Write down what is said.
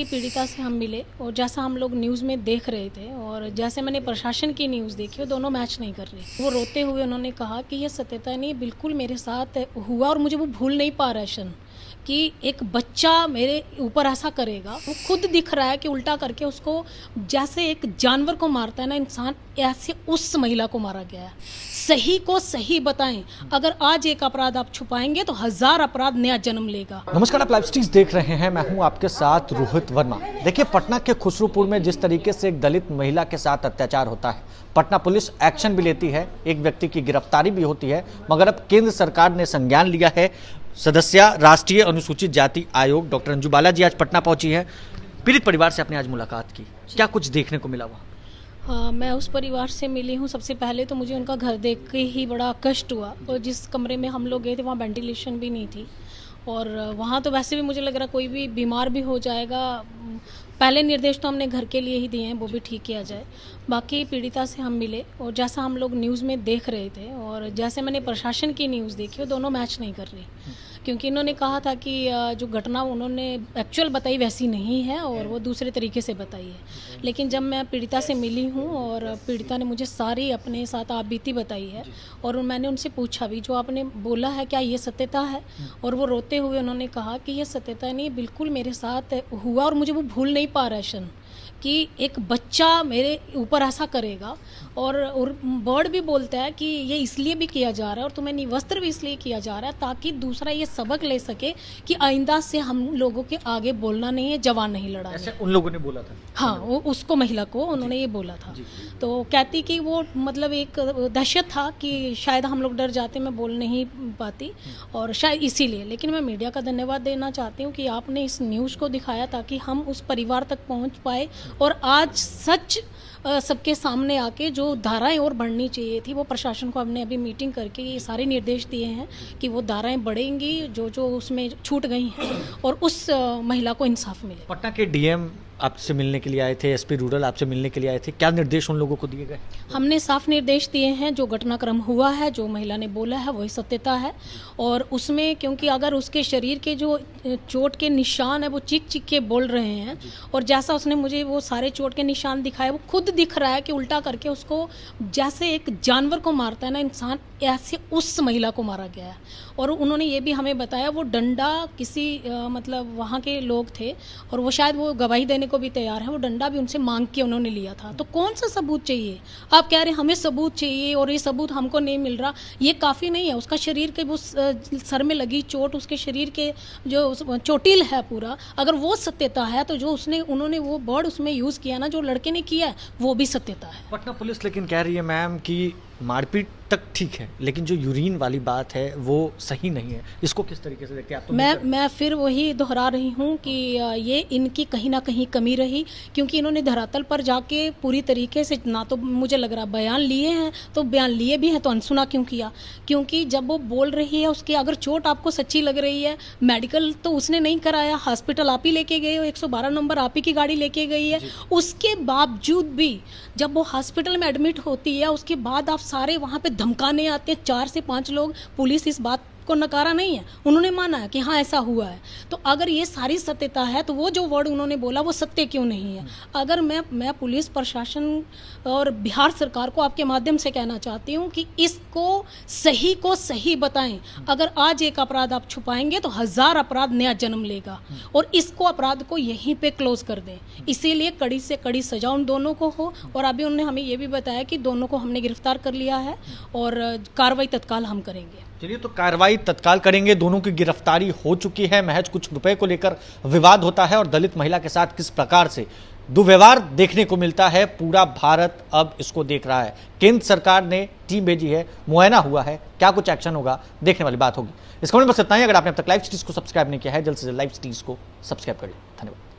बाकी पीड़िता से हम मिले और जैसा हम लोग न्यूज़ में देख रहे थे और जैसे मैंने प्रशासन की न्यूज़ देखी, वो दोनों मैच नहीं कर रही। वो रोते हुए उन्होंने कहा कि ये सत्यता नहीं, बिल्कुल मेरे साथ हुआ और मुझे वो भूल नहीं पा रहा है क्षण कि एक बच्चा मेरे ऊपर ऐसा करेगा। वो खुद दिख रहा है कि उल्टा करके उसको जैसे एक जानवर को मारता है ना इंसान, ऐसे उस महिला को मारा गया है। सही को सही बताएं, अगर आज एक अपराध आप छुपाएंगे तो 1000 अपराध नया जन्म लेगा। नमस्कार, आप लाइव स्ट्रीम्स देख रहे हैं। मैं हूं आपके साथ रोहित वर्मा। देखिए, पटना के खुसरूपुर में जिस तरीके से एक दलित महिला के साथ अत्याचार होता है, पटना पुलिस एक्शन भी लेती है, एक व्यक्ति की गिरफ्तारी भी होती है, मगर अब केंद्र सरकार ने संज्ञान लिया है। सदस्य राष्ट्रीय अनुसूचित जाति आयोग डॉक्टर अंजू बाला जी आज पटना पहुंची है। पीड़ित परिवार से आपने आज मुलाकात की, क्या कुछ देखने को मिला वहाँ? हाँ, मैं उस परिवार से मिली हूँ। सबसे पहले तो मुझे उनका घर देख के ही बड़ा कष्ट हुआ और जिस कमरे में हम लोग गए थे वहाँ वेंटिलेशन भी नहीं थी और वहाँ तो वैसे भी मुझे लग रहा कोई भी बीमार भी हो जाएगा। पहले निर्देश तो हमने घर के लिए ही दिए हैं, वो भी ठीक किया जाए। बाकी पीड़िता से हम मिले और जैसा हम लोग न्यूज़ में देख रहे थे और जैसे मैंने प्रशासन की न्यूज़ देखी, वो दोनों मैच नहीं कर रही, क्योंकि इन्होंने कहा था कि जो घटना उन्होंने एक्चुअल बताई वैसी नहीं है और वो दूसरे तरीके से बताई है। लेकिन जब मैं पीड़िता से मिली हूँ और पीड़िता ने मुझे सारी अपने साथ आप बीती बताई है और मैंने उनसे पूछा भी, जो आपने बोला है क्या ये सत्यता है? और वो रोते हुए उन्होंने कहा कि ये सत्यता नहीं, बिल्कुल मेरे साथ हुआ और मुझे वो भूल नहीं पा रहा है क्षण कि एक बच्चा मेरे ऊपर ऐसा करेगा। और वर्ड भी बोलता है कि ये इसलिए भी किया जा रहा है और तुम्हें निवस्त्र भी इसलिए किया जा रहा है ताकि दूसरा ये सबक ले सके कि आइंदा से हम लोगों के आगे बोलना नहीं है, जवान नहीं लड़ाना। ऐसे उन लोगों ने बोला था? हाँ, वो उसको महिला को उन्होंने ये बोला था। तो कहती कि वो मतलब एक दहशत था कि शायद हम लोग डर जाते, मैं बोल नहीं पाती और शायद इसीलिए। लेकिन मैं मीडिया का धन्यवाद देना चाहती हूँ कि आपने इस न्यूज़ को दिखाया ताकि हम उस परिवार तक पहुँच पाए और आज सच सबके सामने आके जो धाराएं और बढ़नी चाहिए थी, वो प्रशासन को हमने अभी मीटिंग करके ये सारे निर्देश दिए हैं कि वो धाराएं बढ़ेंगी जो जो उसमें छूट गई हैं और उस महिला को इंसाफ मिले। पटना के डीएम आपसे मिलने के लिए आए थे, एसपी रूरल आपसे मिलने के लिए आए थे, क्या निर्देश उन लोगों को दिए गए? हमने साफ निर्देश दिए हैं, जो घटनाक्रम हुआ है, जो महिला ने बोला है वही सत्यता है। और उसमें क्योंकि अगर उसके शरीर के जो चोट के निशान है वो चीख चीख के बोल रहे हैं और जैसा उसने मुझे वो सारे चोट के निशान दिखाए, वो खुद दिख रहा है कि उल्टा करके उसको जैसे एक जानवर को मारता है ना इंसान, ऐसे उस महिला को मारा गया है। और उन्होंने ये भी हमें बताया वो डंडा किसी मतलब वहाँ के लोग थे और वो शायद वो गवाही देने को भी तैयार है, वो डंडा भी उनसे मांग के उन्होंने लिया था। तो कौन सा सबूत चाहिए? आप कह रहे हैं हमें सबूत चाहिए और ये सबूत हमको नहीं मिल रहा, ये काफ़ी नहीं है। उसका शरीर के वो सर में लगी चोट, उसके शरीर के जो चोटिल है पूरा, अगर वो सत्यता है तो जो उन्होंने वो वर्ड उसमें यूज़ किया ना, जो लड़के ने किया है, वो भी सत्यता है। पटना पुलिस लेकिन कह रही है मैम कि मारपीट तक ठीक है, लेकिन जो यूरिन वाली बात है वो सही नहीं है। इसको किस तरीके से देखते हैं आप? तो मैं फिर वही दोहरा रही हूँ कि ये इनकी कहीं ना कहीं कमी रही, क्योंकि इन्होंने धरातल पर जाके पूरी तरीके से ना तो मुझे लग रहा बयान लिए हैं, तो बयान लिए भी हैं तो अनसुना क्यों किया? क्योंकि जब वो बोल रही है उसकी अगर चोट आपको सच्ची लग रही है, मेडिकल तो उसने नहीं कराया, हॉस्पिटल आप ही लेके गए हो, 112 नंबर आप ही की गाड़ी लेके गई है, उसके बावजूद भी जब वो हॉस्पिटल में एडमिट होती है उसके बाद आप सारे वहाँ पे धमकाने आते हैं 4 से 5 लोग। पुलिस इस बात को नकारा नहीं है, उन्होंने माना है कि हाँ ऐसा हुआ है। तो अगर ये सारी सत्यता है तो वो जो वर्ड उन्होंने बोला वो सत्य क्यों नहीं है? अगर मैं पुलिस प्रशासन और बिहार सरकार को आपके माध्यम से कहना चाहती हूँ कि इसको सही बताएं। अगर आज एक अपराध आप छुपाएंगे तो 1000 अपराध नया जन्म लेगा और इसको अपराध को यहीं पे क्लोज कर दें। इसीलिए कड़ी से कड़ी सजा उन दोनों को हो। और अभी उन्होंने हमें ये भी बताया कि दोनों को हमने गिरफ्तार कर लिया है और कार्रवाई तत्काल हम करेंगे। चलिए, तो कार्रवाई तत्काल करेंगे। दोनों की गिरफ्तारी हो चुकी है। महज कुछ रुपए को लेकर विवाद होता है और दलित महिला के साथ किस प्रकार से दुर्व्यवहार देखने को मिलता है, पूरा भारत अब इसको देख रहा है। केंद्र सरकार ने टीम भेजी है, मुआयना हुआ है, क्या कुछ एक्शन होगा देखने वाली बात होगी। इस खबर में बस इतना ही। अगर आपने अब तक लाइव स्ट्रीम्स को सब्सक्राइब नहीं किया है, जल्द से जल्द लाइव स्ट्रीम्स को सब्सक्राइब करिए। धन्यवाद।